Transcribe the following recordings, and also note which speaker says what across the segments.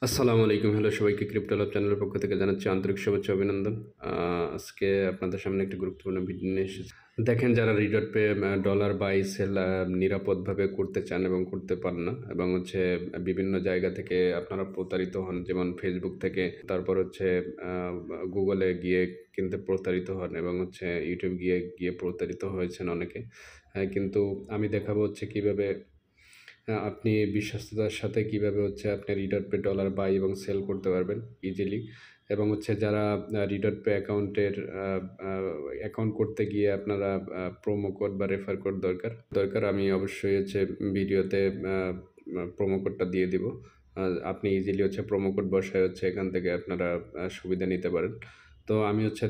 Speaker 1: আসসালামু আলাইকুম। হ্যালো সবাইকে, ক্রিপ্টো লাভ চ্যানেলের পক্ষ থেকে জানাচ্ছি আন্তরিক শুভেচ্ছা অভিনন্দন। আজকে আপনাদের সামনে একটি গুরুত্বপূর্ণ ভিডিও নিয়ে এসেছি। দেখেন, যারা রিডট পে ডলার বাই সেল নিরাপদভাবে করতে চান এবং করতে পান না, এবং হচ্ছে বিভিন্ন জায়গা থেকে আপনারা প্রতারিত হন, যেমন ফেসবুক থেকে, তারপর হচ্ছে গুগলে গিয়ে কিনতে প্রতারিত হন, এবং হচ্ছে ইউটিউব গিয়ে গিয়ে প্রতারিত হয়েছেন অনেকে। কিন্তু আমি দেখাবো হচ্ছে কীভাবে আপনি বিশ্বস্ততার সাথে কীভাবে হচ্ছে আপনি রিডট পে ডলার বাই এবং সেল করতে পারবেন ইজিলি। এবং হচ্ছে যারা রিডট পে অ্যাকাউন্ট করতে গিয়ে আপনারা প্রোমো কোড বা রেফার কোড দরকার, আমি অবশ্যই হচ্ছে ভিডিওতে প্রোমো কোডটা দিয়ে দিব। আপনি ইজিলি হচ্ছে প্রোমো কোড বসায় হচ্ছে এখান থেকে আপনারা সুবিধা নিতে পারেন। তো আমি হচ্ছে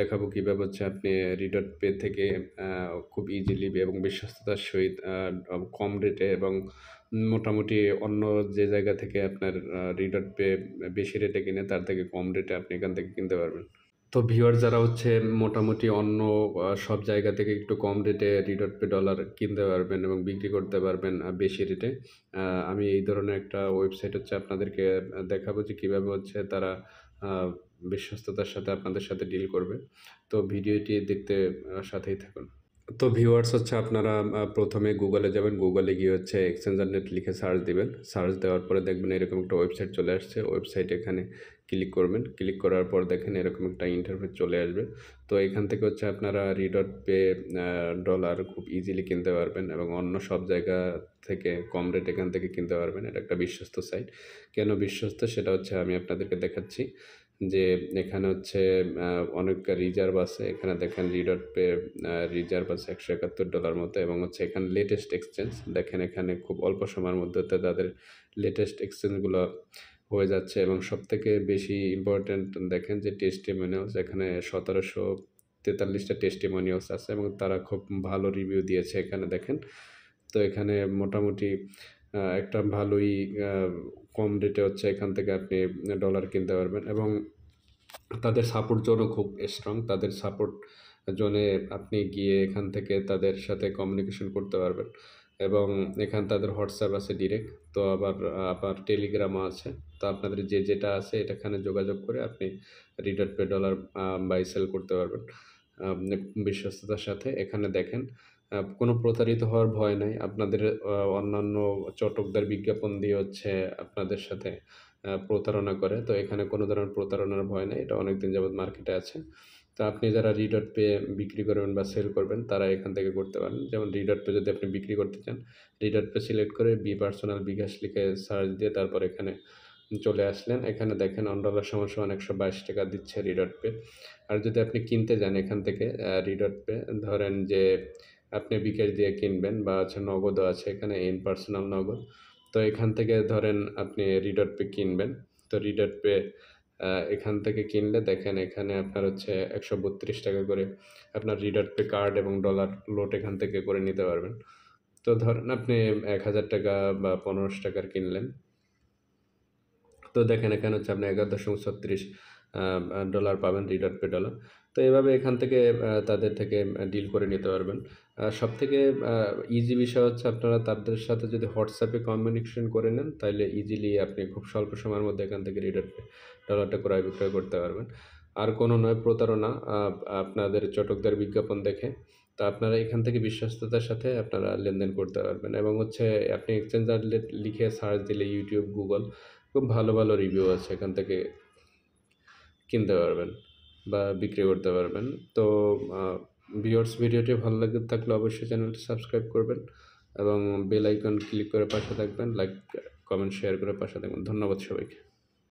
Speaker 1: দেখাবো কীভাবে হচ্ছে আপনি রিডট পে থেকে খুব ইজিলি এবং বিশ্বস্ততার সহিত কম রেটে এবং মোটামুটি অন্য যে জায়গা থেকে আপনার রিডট পে বেশি রেটে কিনে তার থেকে কম রেটে আপনি এখান থেকে কিনতে পারবেন। তো ভিউয়ার যারা হচ্ছে মোটামুটি অন্য সব জায়গা থেকে একটু কম রেটে রিডট পে ডলার কিনতে পারবেন এবং বিক্রি করতে পারবেন বেশি রেটে, আমি এই ধরনের একটা ওয়েবসাইট হচ্ছে আপনাদেরকে দেখাবো যে কীভাবে হচ্ছে তারা বিশ্বস্ততার সাথে আপনাদের সাথে ডিল করবে। তো ভিডিওটি দেখতে সাথেই থাকুন। তো ভিউয়ার্স হচ্ছে আপনারা প্রথমে গুগলে যাবেন। গুগলে গিয়ে হচ্ছে এক্সচেঞ্জার.নেট লিখে সার্চ দিবেন। সার্চ দেওয়ার পরে দেখবেন এরকম একটা ওয়েবসাইট চলে আসছে। ওয়েবসাইটে এখানে ক্লিক করবেন। ক্লিক করার পর দেখেন এরকম একটা ইন্টারফেস চলে আসবে। তো এখান থেকে হচ্ছে আপনারা রিডট পে ডলার খুব ইজিলি কিনতে পারবেন এবং অন্য সব জায়গা থেকে কম রেট এখান থেকে কিনতে পারবেন। এটা একটা বিশ্বস্ত সাইট। কেন বিশ্বস্ত সেটা হচ্ছে আমি আপনাদেরকে দেখাচ্ছি। যে এখানে হচ্ছে অনেক রিজার্ভ আছে। এখানে দেখেন রিডট পে রিজার্ভ আছে $171 মতো, এবং হচ্ছে এখানে লেটেস্ট এক্সচেঞ্জ দেখেন, এখানে খুব অল্প সময়ের মধ্যে তাদের লেটেস্ট এক্সচেঞ্জগুলো হয়ে যাচ্ছে। এবং সবথেকে বেশি ইম্পর্ট্যান্ট দেখেন যে টেস্টিমোনিয়ালস, এখানে 1743টা টেস্টিমোনিয়ালস আছে এবং তারা খুব ভালো রিভিউ দিয়েছে এখানে দেখেন। তো এখানে মোটামুটি একটা ভালোই কম রেটে হচ্ছে এখান থেকে আপনি ডলার কিনতে পারবেন, এবং তাদের সাপোর্ট জোনও খুব স্ট্রং। তাদের সাপোর্ট জোনে আপনি গিয়ে এখান থেকে তাদের সাথে কমিউনিকেশন করতে পারবেন, এবং এখানে তাদের হোয়াটসঅ্যাপ আছে ডিরেক্ট। তো আবার টেলিগ্রামও আছে। তো আপনাদের যেটা আছে এখানে যোগাযোগ করে আপনি রিডট পে ডলার বাই সেল করতে পারবেন বিশ্বস্ততার সাথে। এখানে দেখেন কোনো প্রতারিত হওয়ার ভয় নাই। আপনাদের অন্যান্য চটকদার বিজ্ঞাপন দিয়ে হচ্ছে আপনাদের সাথে প্রতারণা করে। তো এখানে কোনো ধরনের প্রতারণার ভয় নেই। এটা অনেকদিন যাবৎ মার্কেটে আছে। তো আপনি যারা রিডট পে বিক্রি করবেন বা সেল করবেন তারা এখান থেকে করতে পারেন। যেমন রিডট পে যদি আপনি বিক্রি করতে চান, রিডট পে সিলেক্ট করে পার্সোনাল বিকাশ লিখে সার্চ দিয়ে তারপর এখানে চলে আসলেন। এখানে দেখেন $1 = $122 দিচ্ছে রিডট পে। আর যদি আপনি কিনতে যান এখান থেকে রিডট পে, ধরেন যে আপনি বিকাশ দিয়ে কিনবেন বা হচ্ছে নগদও আছে এখানে, পার্সোনাল নগদ। তো এখান থেকে ধরেন আপনি রিডট পে কিনবেন। তো রিডট পে এখান থেকে কিনলে দেখেন এখানে আপনার হচ্ছে $132 করে আপনার রিডট পে কার্ড এবং ডলার লোড এখান থেকে করে নিতে পারবেন। তো ধরেন আপনি $1000 বা $1500 কিনলেন। তো দেখেন এখানে হচ্ছে আপনি $11.36 পাবেন রিডট পে ডলার। তো এভাবে এখান থেকে তাদের থেকে ডিল করে নিতে পারবেন। সবথেকে ইজি বিষয় হচ্ছে আপনারা তাদের সাথে যদি হোয়াটসঅ্যাপে কমিউনিকেশন করে নেন, তাইলে ইজিলি আপনি খুব স্বল্প সময়ের মধ্যে এখান থেকে রিডট পে ডলারটা ক্রয় বিক্রয় করতে পারবেন। আর কোনো নয় প্রতারণা, আপনাদের চটকদার বিজ্ঞাপন দেখে। তো আপনারা এখান থেকে বিশ্বস্ততার সাথে আপনারা লেনদেন করতে পারবেন, এবং হচ্ছে আপনি এক্সচেঞ্জার লিখে সার্চ দিলে ইউটিউব, গুগল খুব ভালো ভালো রিভিউ আছে, এখান থেকে কিনতে পারবেন বা বিক্রি করতে পারবেন। তো ভিউয়ার্স, ভিডিওটি ভালো লাগে থাকলে অবশ্যই চ্যানেলটি সাবস্ক্রাইব করবেন এবং বেল আইকন ক্লিক করে পাশে থাকবেন। লাইক, কমেন্ট, শেয়ার করে পাশে থাকবেন। ধন্যবাদ সবাইকে।